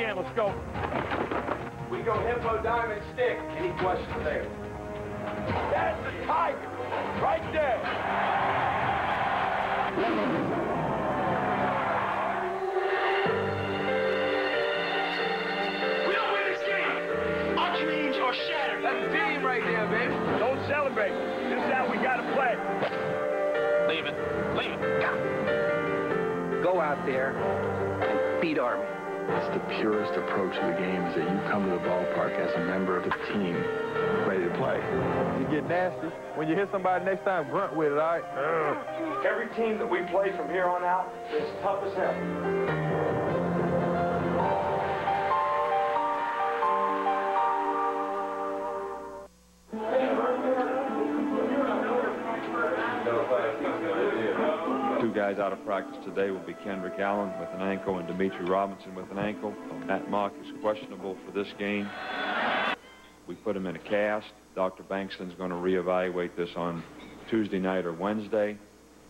again. Let's go. We go hippo, diamond, stick. Any questions there? That's the tiger. Right there. We don't win this game. Our dreams are shattered. That's a team right there, baby. Don't celebrate. This is how we got to play. Leave it. Leave it. Go out there and beat Army. It's the purest approach to the game is that you come to the ballpark as a member of the team, ready to play. You get nasty. When you hit somebody next time, grunt with it, all right? Every team that we play from here on out is tough as hell. Two guys out of practice today will be Kendrick Allen with an ankle and Demetri Robinson with an ankle. Matt Mock is questionable for this game. We put him in a cast. Dr. Bankston's going to reevaluate this on Tuesday night or Wednesday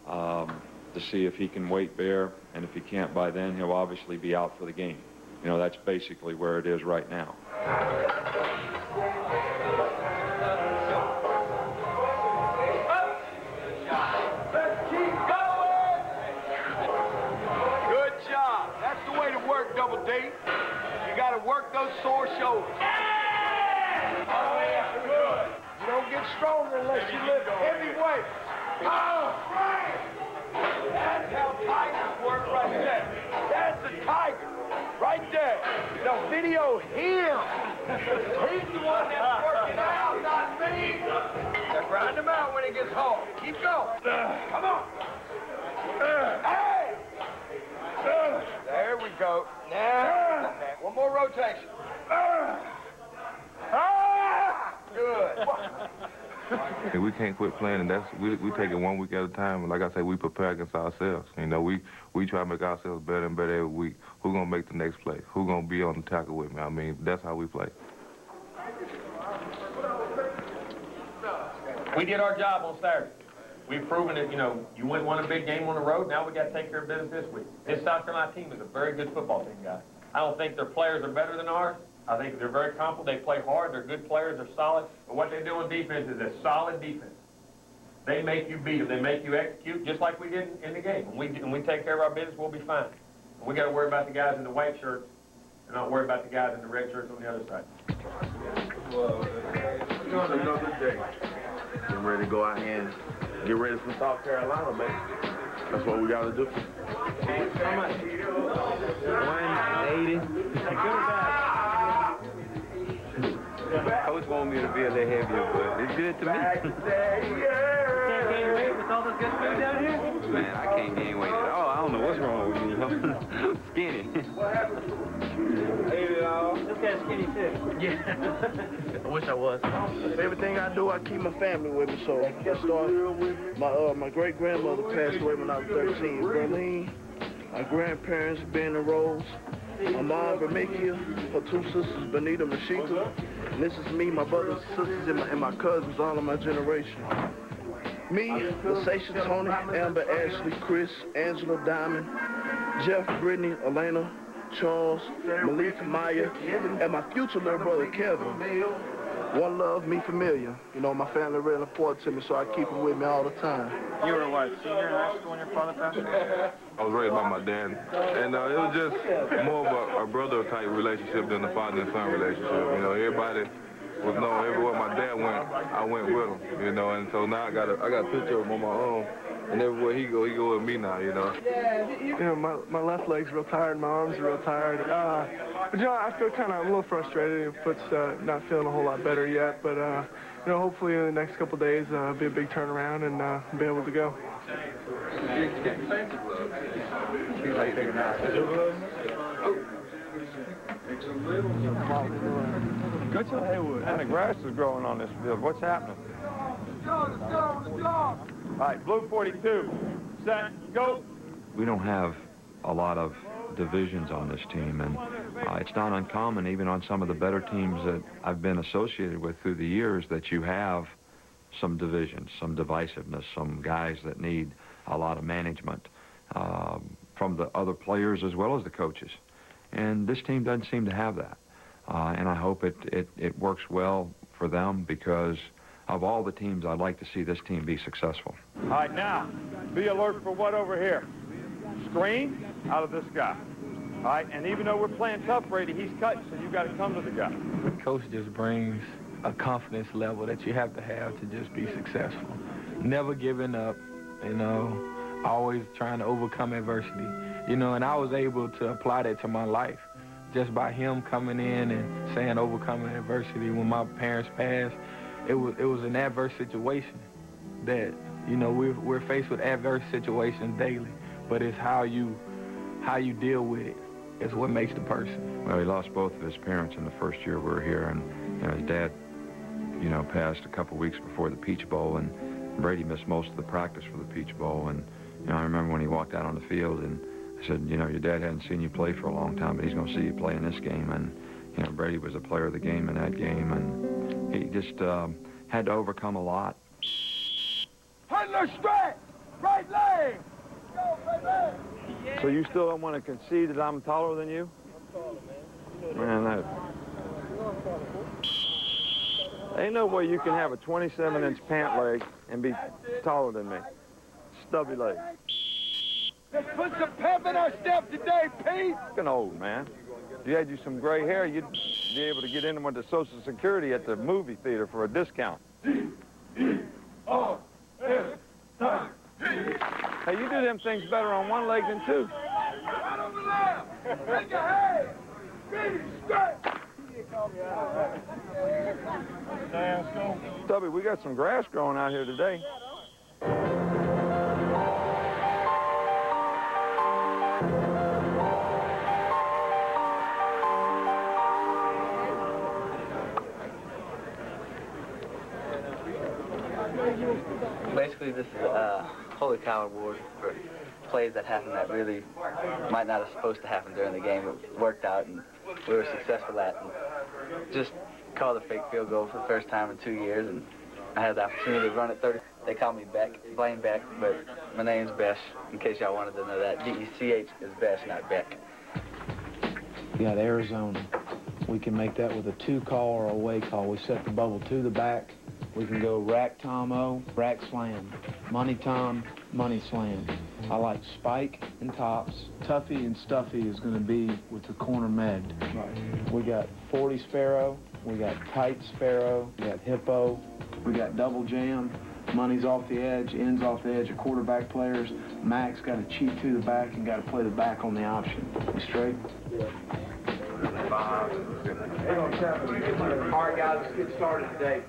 to see if he can weight bear, and if he can't by then, he'll obviously be out for the game. You know, that's basically where it is right now. Double D. You got to work those sore shoulders. Oh, yeah, good. You don't get stronger unless you lift heavy weights. Oh, right. That's how tigers work right there. That's a tiger right there. Now, video him. He's the one that's working out, not me. Now, grind him out when he gets home. Keep going. Come on. Hey. There we go. Now, one more rotation. Good. Hey, we can't quit playing, and we take it 1 week at a time. And like I say, we prepare against ourselves. You know, we try to make ourselves better and better every week. Who's gonna make the next play? Who's gonna be on the tackle with me? I mean, that's how we play. We did our job on Saturday. We've proven that, you know, you won a big game on the road. Now we got to take care of business this week. This South Carolina team is a very good football team, guys. I don't think their players are better than ours. I think they're very comparable. They play hard. They're good players. They're solid. But what they do on defense is a solid defense. They make you beat them. They make you execute just like we did in the game. When we take care of our business, we'll be fine. And we got to worry about the guys in the white shirts and not worry about the guys in the red shirts on the other side. Well, it's another day. Getting ready to go out here and get ready for South Carolina, man. That's what we got to do. How much? 180. Coach wanted me to be a little heavier, but it's good to me. Can't gain weight with all this good food down here? Man, I can't gain weight at all. I don't know what's wrong with me. I'm skinny. This guy's skinny too. Yeah. I wish I was. Everything I do, I keep my family with me. So I started, my great-grandmother passed away when I was 13. Berlin, my grandparents, Ben and Rose, my mom, Bermikia, her two sisters, Benita and Mashika. And this is me, my brothers and sisters, and my cousins, all of my generation. Me, Lasacia, Tony, Amber, Ashley, Chris, Angela, Diamond, Jeff, Brittany, Elena, Charles, Malik, Maya, and my future little brother, Kevin. One love, me familiar. You know, my family really important to me, so I keep it with me all the time. You were what, senior in high school when your father passed away? I was raised by my dad, and it was just more of a brother-type relationship than a father and son relationship. You know, everybody was known everywhere my dad went, I went with him. You know, and so now I got a picture of him on my own. And everywhere he go with me now, you know. You know, my left leg's real tired, my arms are real tired. But, you know, I feel kind of a little frustrated. Your foot's not feeling a whole lot better yet. But, you know, hopefully in the next couple of days, be a big turnaround and be able to go. Good to Haywood. And the grass is growing on this field. What's happening? All right, blue 42, set, go. We don't have a lot of divisions on this team, and it's not uncommon, even on some of the better teams that I've been associated with through the years, that you have some divisions, some divisiveness, some guys that need a lot of management from the other players as well as the coaches. And this team doesn't seem to have that. And I hope it works well for them, because of all the teams, I'd like to see this team be successful. All right, now, be alert for what over here? Screen out of this guy. All right, and even though we're playing tough, Brady, he's cutting, so you got to come to the guy. Coach just brings a confidence level that you have to just be successful. Never giving up, you know, always trying to overcome adversity, you know, and I was able to apply that to my life just by him coming in and saying overcoming adversity. When my parents passed, it was an adverse situation that, you know, we're faced with adverse situations daily, but it's how you deal with it is what makes the person. Well, he lost both of his parents in the first year we were here, and you know, his dad, you know, passed a couple weeks before the Peach Bowl, and Brady missed most of the practice for the Peach Bowl. And you know, I remember when he walked out on the field, and I said, you know, your dad hadn't seen you play for a long time, but he's going to see you play in this game. And you know, Brady was a player of the game in that game, and he just had to overcome a lot. Handler straight, right leg. Go, baby. So you still don't want to concede that I'm taller than you? I'm taller, man. Man, ain't no way you can have a 27-inch pant leg and be taller than me. Stubby leg. Let's put some pep in our step today, Pete. Looking old, man. If you had you some gray hair, you'd be able to get in with the Social Security at the movie theater for a discount. Hey, you do them things better on one leg than two. Right over there. Bring your head. Ready, straight. Stubby, we got some grass growing out here today. Basically, this is a Holy Cow Award for plays that happen that really might not have supposed to happen during the game, but worked out and we were successful at. And just called a fake field goal for the first time in 2 years, and I had the opportunity to run it 30. They call me Beck, Blaine Beck, but my name's Besh, in case y'all wanted to know that. B-E-C-H is Besh, not Beck. We got Arizona. We can make that with a 2-call or a away call. We set the bubble to the back. We can go rack tom-o, rack slam, money tom, money slam. I like spike and tops. Tuffy and stuffy is going to be with the corner med. Right. We got 40 sparrow. We got tight sparrow. We got hippo. We got double jam. Money's off the edge, ends off the edge of quarterback players. Max got to cheat to the back and got to play the back on the option. You straight? Yeah. All right, guys, let's get started today.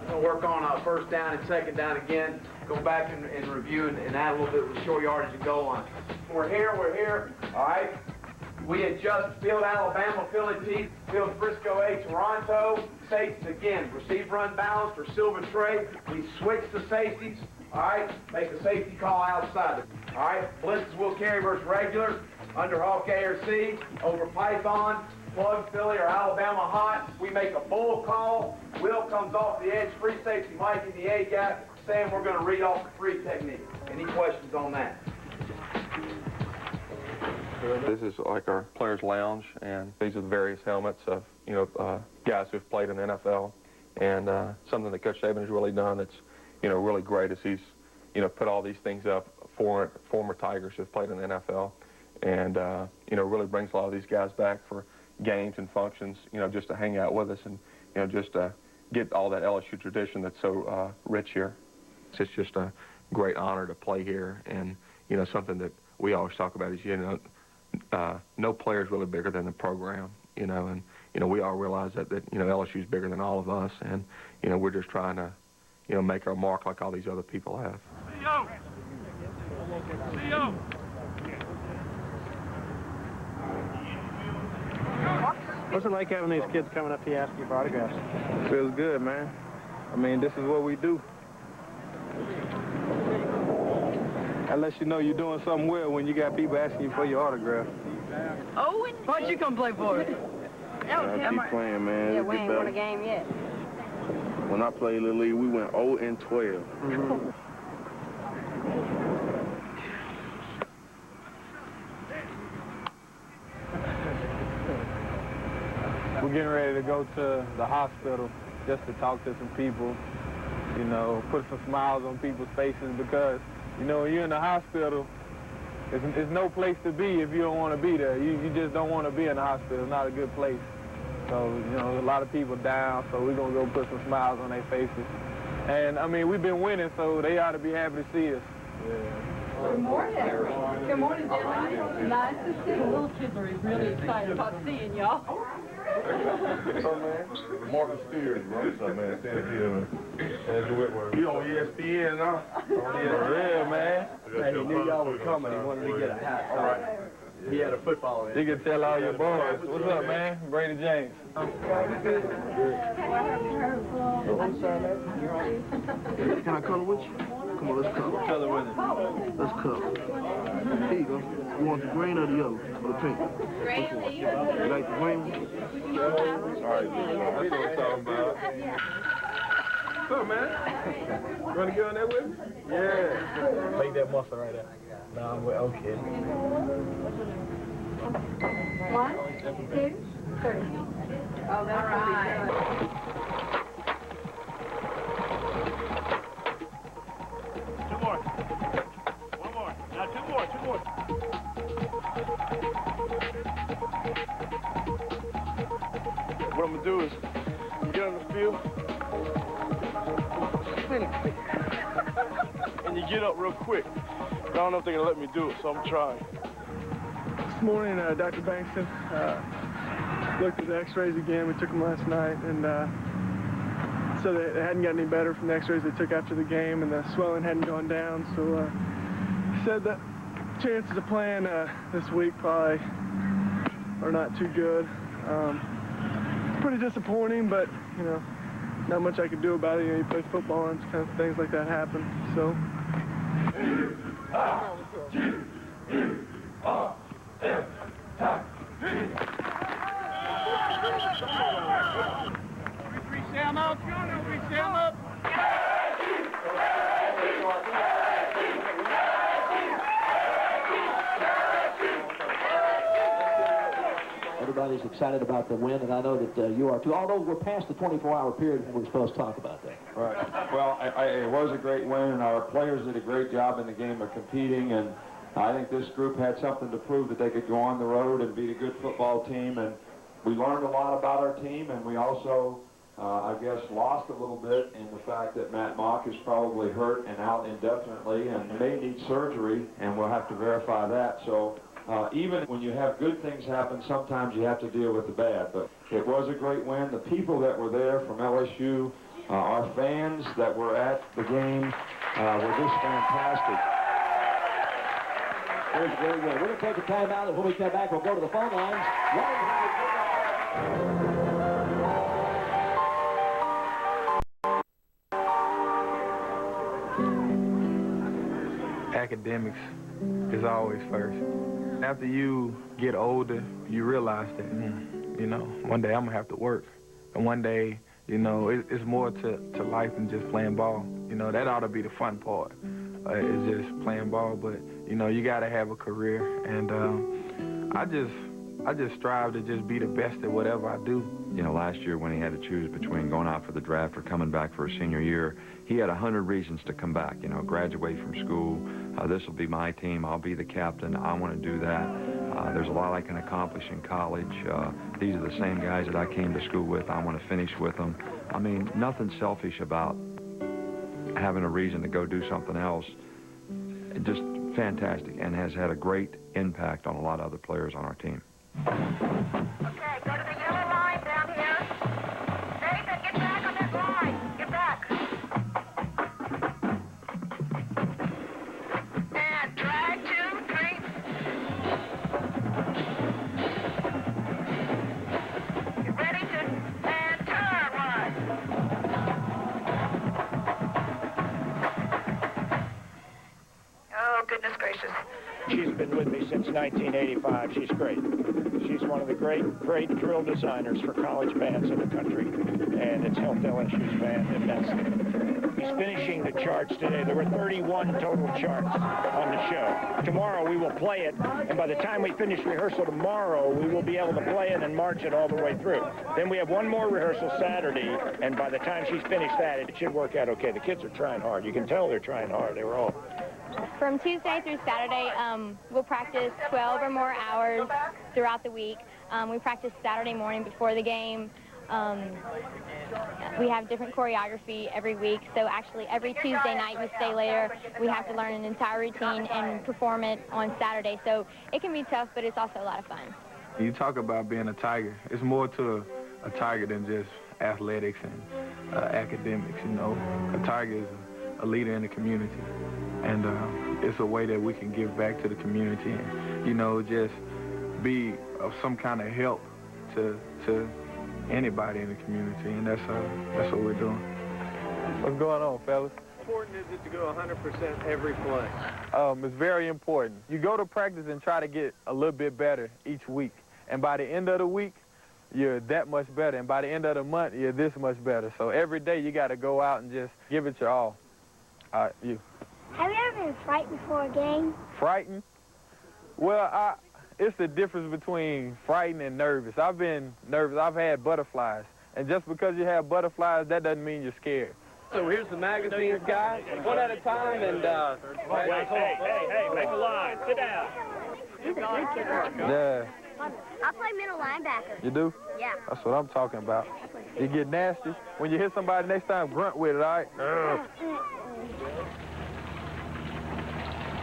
We'll work on first down and second down again. Go back and review and add a little bit of the short yardage and goal line. We're here. All right. We adjust field Alabama, Philly Pete, field Frisco A, Toronto. Safeties again. Receive run balance for Silver Trey. We switch the safeties. All right. Make a safety call outside. All right. Blitzes will carry versus regular. Underhawk A or C. Over Python. Plug Philly or Alabama hot. We make a bull call. Will comes off the edge. Free safety Mike in the A gap. Saying we're going to read off the free technique. Any questions on that? This is like our players' lounge, and these are the various helmets of, you know, guys who've played in the NFL. And something that Coach Saban has really done that's, you know, really great is he's, you know, put all these things up for former Tigers who've played in the NFL, and you know, really brings a lot of these guys back for games and functions, you know, just to hang out with us and, you know, just to get all that LSU tradition that's so rich here. It's just a great honor to play here, and, you know, something that we always talk about is, you know, no player is really bigger than the program, you know, and, you know, we all realize that, you know, LSU is bigger than all of us, and, you know, we're just trying to, you know, make our mark like all these other people have. Leo! What's it like having these kids coming up to you asking you for autographs? Feels good, man. I mean, this is what we do. Unless you know you're doing something well when you got people asking you for your autograph. Oh, why don't you come play for us? I keep playing, man. Yeah, we ain't won a game yet. When I played Little League, we went 0-12. Mm-hmm. We're getting ready to go to the hospital just to talk to some people, you know, put some smiles on people's faces because, you know, when you're in the hospital, it's no place to be if you don't want to be there. You just don't want to be in the hospital. It's not a good place. So, you know, a lot of people down, so we're going to go put some smiles on their faces. And, I mean, we've been winning, so they ought to be happy to see us. Yeah. Good morning. Good morning, gentlemen. Nice to see you. The little kids are really excited about seeing y'all. What's up, man? Marcus Spears, bro. What's up, man? Stand here, man. Andrew Whitworth. You on ESPN, huh? For real, man. Man, he knew y'all were coming. He wanted to get a hat. All right. He had a football in. You can tell all your boys. What's up, man? Brady James. Can I color with you? Come on, let's color. Color with it. Let's color. Here you go. You want the green or the yellow? Or the pink? Which one? You like the green? All right, that's what I'm talking about. What's up, man? You want to get on that with me? Yeah. Make that muscle right there. No, I'm kidding. 1, 2, 3. Oh, that's right. Two more. One more. Now two more. What I'm going to do is get on the field, spin it, and you get up real quick. I don't know if they're going to let me do it, so I'm trying. This morning, Dr. Bankston looked at the x-rays again. We took them last night, and so they hadn't gotten any better from the x-rays they took after the game, and the swelling hadn't gone down. So he said that chances of playing this week probably are not too good. It's pretty disappointing, but, you know, not much I could do about it. You know, you play football and kind of things like that happen. So. Everybody's excited about the win, and I know that you are too, although we're past the 24-hour period when we're supposed to talk about that. Right. Well, it was a great win, and our players did a great job in the game of competing, and I think this group had something to prove that they could go on the road and beat a good football team, and we learned a lot about our team, and we also, I guess, lost a little bit in the fact that Matt Mock is probably hurt and out indefinitely and may need surgery, and we'll have to verify that. So even when you have good things happen, sometimes you have to deal with the bad. But it was a great win. The people that were there from LSU, our fans that were at the game were just fantastic. Very good. We're going to take a timeout, and when we come back, we'll go to the phone lines. Academics is always first. After you get older, you realize that, you know, one day I'm going to have to work. And one day, you know, it's more to life than just playing ball. You know, that ought to be the fun part. It's just playing ball, but, you know, you got to have a career. And I just strive to just be the best at whatever I do. You know, last year when he had to choose between going out for the draft or coming back for a senior year, he had 100 reasons to come back. You know, graduate from school, this will be my team, I'll be the captain, I want to do that. There's a lot I can accomplish in college. These are the same guys that I came to school with, I want to finish with them. I mean, nothing selfish about having a reason to go do something else. Just fantastic, and has had a great impact on a lot of other players on our team. Okay, go to the yellow line down here. Nathan, get back on that line. Get back. And drag 2, 3. Get ready to, and turn 1. Oh, goodness gracious. She's been with me since since 1985. She's great. She's one of the great drill designers for college bands in the country, and it's helped LSU's band immensely. He's finishing the charts today. There were 31 total charts on the show. Tomorrow we will play it, and by the time we finish rehearsal tomorrow, we will be able to play it and march it all the way through. Then we have one more rehearsal Saturday, and by the time she's finished that, it should work out okay. The kids are trying hard. You can tell they're trying hard. They were all... From Tuesday through Saturday, we'll practice 12 or more hours throughout the week. We practice Saturday morning before the game. We have different choreography every week, so actually every Tuesday night we stay later. We have to learn an entire routine and perform it on Saturday, so it can be tough, but it's also a lot of fun. You talk about being a Tiger. It's more to a Tiger than just athletics and academics, you know. A Tiger is a leader in the community, and it's a way that we can give back to the community and, you know, just be of some kind of help to anybody in the community, and that's what we're doing. What's going on, fellas? How important is it to go 100% every play? It's very important. You go to practice and try to get a little bit better each week, and by the end of the week, you're that much better, and by the end of the month, you're this much better. So every day you got to go out and just give it your all. You. Have you ever been frightened before a game? Frightened? Well, it's the difference between frightened and nervous. I've been nervous. I've had butterflies. And just because you have butterflies, that doesn't mean you're scared. So here's the magazines, guys. One at a time, and Hey, make a line. Sit down. He's a good kicker. Yeah. I play middle linebacker. You do? Yeah. That's what I'm talking about. You get nasty. When you hit somebody next time, grunt with it, all right?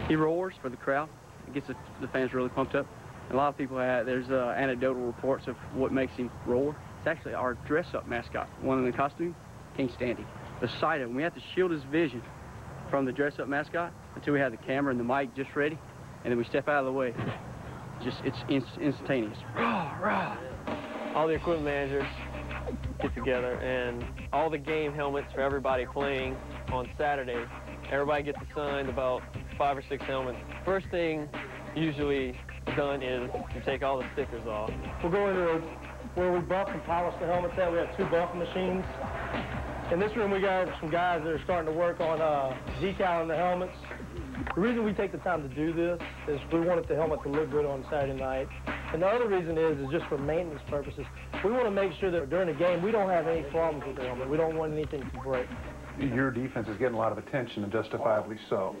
He roars for the crowd. It gets the fans really pumped up. A lot of people there's anecdotal reports of what makes him roar. It's actually our dress-up mascot, one in the costume. Can't stand him. The sight of him, we have to shield his vision from the dress-up mascot until we have the camera and the mic just ready, and then we step out of the way. It's instantaneous. Rah, rah. all the equipment managers get together, and all the game helmets for everybody playing on Saturday. Everybody gets assigned about 5 or 6 helmets. First thing usually done is you take all the stickers off. We'll go into where we buff and polish the helmets at. We have 2 buffing machines. In this room, we got some guys that are starting to work on decaling the helmets. The reason we take the time to do this is we wanted the helmet to look good on Saturday night. And the other reason is just for maintenance purposes. We want to make sure that during the game, we don't have any problems with the helmet. We don't want anything to break. Your defense is getting a lot of attention, and justifiably so.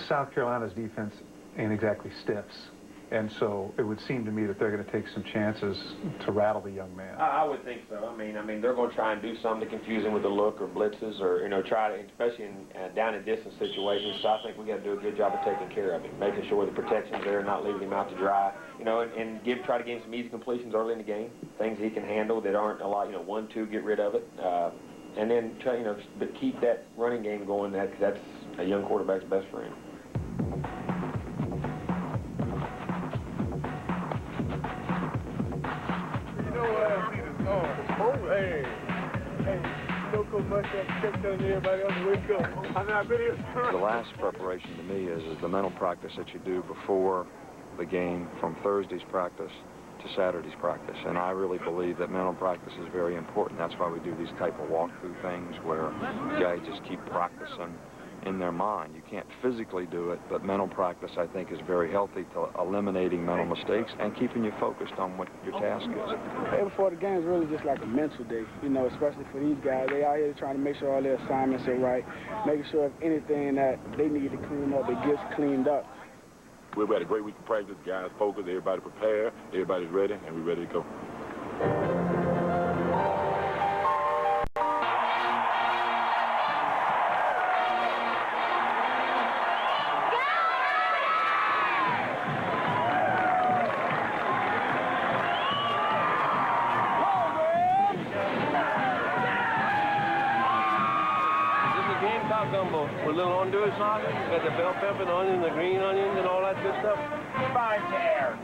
South Carolina's defense ain't exactly stiffs. And so it would seem to me that they're going to take some chances to rattle the young man. I would think so. I mean, they're going to try and do something to confuse him with the look or blitzes, or try to, especially in down and distance situations. So I think we got to do a good job of taking care of him, making sure the protection's there, not leaving him out to dry. And try to give him some easy completions early in the game, things he can handle that aren't a lot. 1-2, get rid of it, and then try, but keep that running game going. That's a young quarterback's best friend. The last preparation to me is the mental practice that you do before the game, from Thursday's practice to Saturday's practice. And I really believe that mental practice is very important. That's why we do these type of walkthrough things where guys just keep practicing in their mind. You can't physically do it, but mental practice, I think, is very healthy to eliminating mental mistakes and keeping you focused on what your task is. Day before the game is really just like a mental day, especially for these guys. They out here trying to make sure all their assignments are right, making sure if anything that they need to clean up, it gets cleaned up. We've had a great week of practice. Guys focused, everybody prepared, everybody's ready, and we're ready to go. Gumbo with a little Honduras sauce, got the bell pepper, the onion, the green onions, and all that good stuff. Fine tear.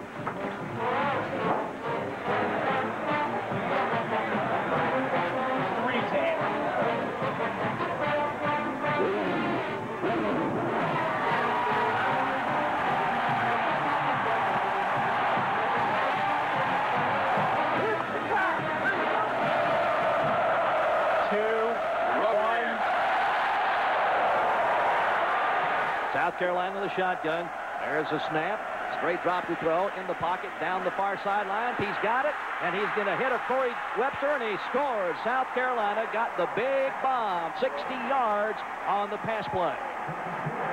Carolina in the shotgun. There's a snap. Straight drop to throw in the pocket down the far sideline. He's got it, and he's going to hit a Corey Webster, and he scores. South Carolina got the big bomb, 60 yards on the pass play.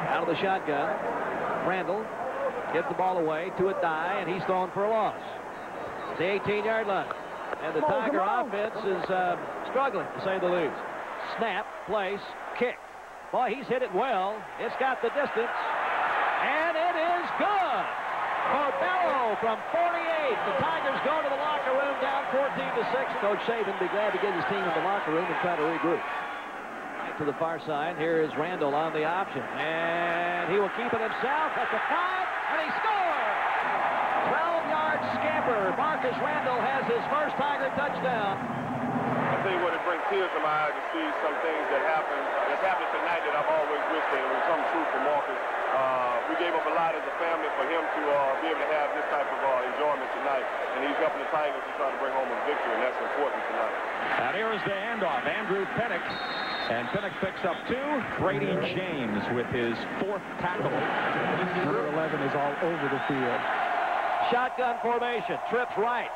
Out of the shotgun, Randall gives the ball away to a die, and he's throwing for a loss. The 18-yard line. And the Tiger offense is struggling, to say the least. Snap, place, kick. Boy, he's hit it well. It's got the distance, and it is good. Corbello from 48. The Tigers go to the locker room down 14-6. Coach Saban be glad to get his team in the locker room and try to regroup. Right to the far side. Here is Randall on the option. And he will keep it himself at the 5, and he scores! 12-yard scamper. Marcus Randall has his first Tiger touchdown. I tell you what, it brings tears to my eyes to see some things that happen. That's happening tonight that I've always wished that it would come true for Marcus. We gave up a lot as a family for him to be able to have this type of enjoyment tonight, and he's helping the Tigers to try to bring home a victory, and that's important tonight. And here is the handoff, Andrew Pinnock, and Pinnock picks up 2. Brady James with his 4th tackle. Number 11 is all over the field. Shotgun formation, trips right.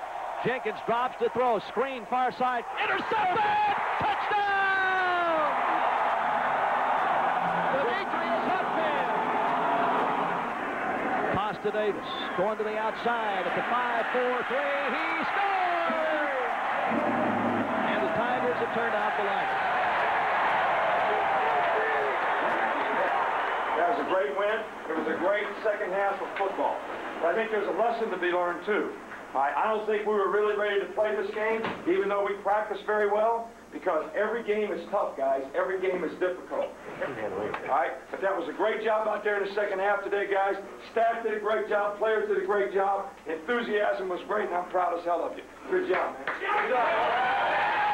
Jenkins drops to throw, screen far side, intercepted! Touchdown! Demetrius Hutfield. Costa Davis going to the outside at the 5-4-3. He scores! And the Tigers have turned out the light. That was a great win. It was a great second half of football. But I think there's a lesson to be learned, too. I don't think we were really ready to play this game, even though we practiced very well, because every game is tough, guys. Every game is difficult. All right? But that was a great job out there in the second half today, guys. Staff did a great job. Players did a great job. Enthusiasm was great, and I'm proud as hell of you. Good job, man. Good job.